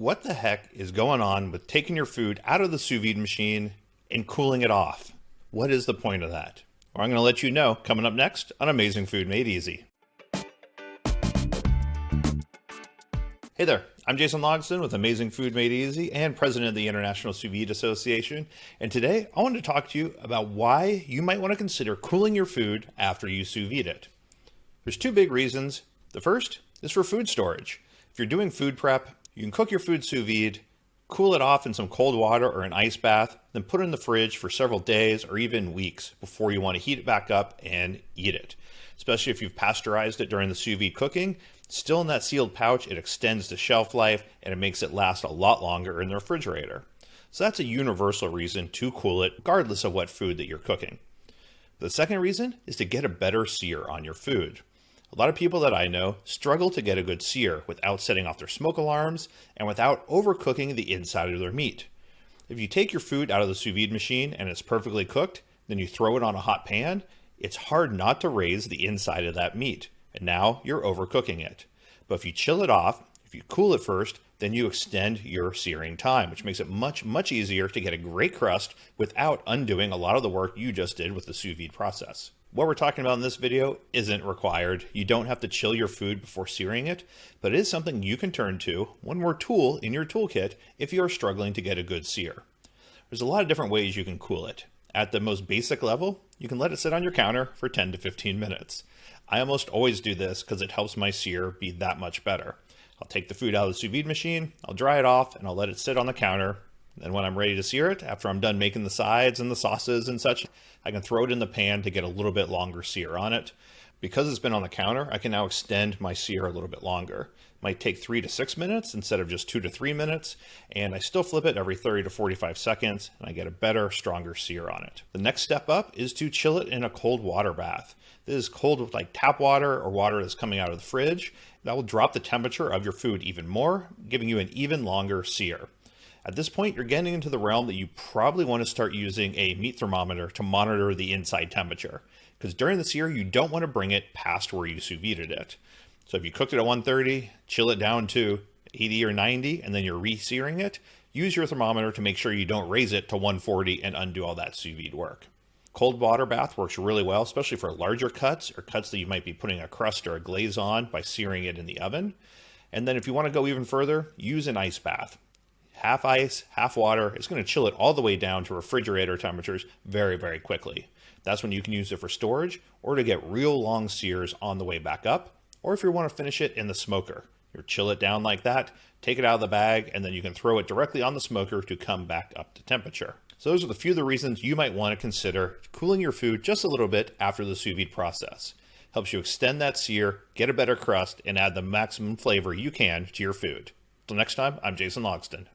what the heck is going on with taking your food out of the sous vide machine and cooling it off? What is the point of that? Well, I'm going to let you know coming up next on Amazing Food Made Easy. Hey there, I'm Jason Logsdon with Amazing Food Made Easy and president of the International Sous Vide Association. And today I want to talk to you about why you might want to consider cooling your food after you sous vide it. There's two big reasons. The first is for food storage. If you're doing food prep, you can cook your food sous vide, cool it off in some cold water or an ice bath, then put it in the fridge for several days or even weeks before you want to heat it back up and eat it. Especially if you've pasteurized it during the sous vide cooking, still in that sealed pouch, it extends the shelf life and it makes it last a lot longer in the refrigerator. So that's a universal reason to cool it regardless of what food that you're cooking. The second reason is to get a better sear on your food. A lot of people that I know struggle to get a good sear without setting off their smoke alarms and without overcooking the inside of their meat. If you take your food out of the sous vide machine and it's perfectly cooked, then you throw it on a hot pan, it's hard not to raise the inside of that meat, and now you're overcooking it. But if you chill it off, if you cool it first, then you extend your searing time, which makes it much easier to get a great crust without undoing a lot of the work you just did with the sous vide process. What we're talking about in this video isn't required. You don't have to chill your food before searing it, but it is something you can turn to, one more tool in your toolkit if you are struggling to get a good sear. There's a lot of different ways you can cool it. At the most basic level, you can let it sit on your counter for 10 to 15 minutes. I almost always do this because it helps my sear be that much better. I'll take the food out of the sous vide machine, I'll dry it off, and I'll let it sit on the counter. Then when I'm ready to sear it, after I'm done making the sides and the sauces and such, I can throw it in the pan to get a little bit longer sear on it. Because it's been on the counter, I can now extend my sear a little bit longer. It might take 3 to 6 minutes instead of just 2 to 3 minutes, and I still flip it every 30 to 45 seconds, and I get a better, stronger sear on it. The next step up is to chill it in a cold water bath. This is cold like tap water or water that's coming out of the fridge. That will drop the temperature of your food even more, giving you an even longer sear. At this point, you're getting into the realm that you probably want to start using a meat thermometer to monitor the inside temperature. Because during the sear, you don't want to bring it past where you sous vided it. So if you cooked it at 130, chill it down to 80 or 90, and then you're re-searing it, use your thermometer to make sure you don't raise it to 140 and undo all that sous vide work. Cold water bath works really well, especially for larger cuts or cuts that you might be putting a crust or a glaze on by searing it in the oven. And then if you want to go even further, use an ice bath. Half ice, half water. It's going to chill it all the way down to refrigerator temperatures very quickly. That's when you can use it for storage or to get real long sears on the way back up, or if you want to finish it in the smoker. You chill it down like that, take it out of the bag, and then you can throw it directly on the smoker to come back up to temperature. So those are the few of the reasons you might want to consider cooling your food just a little bit after the sous vide process. Helps you extend that sear, get a better crust, and add the maximum flavor you can to your food. Till next time, I'm Jason Logsdon.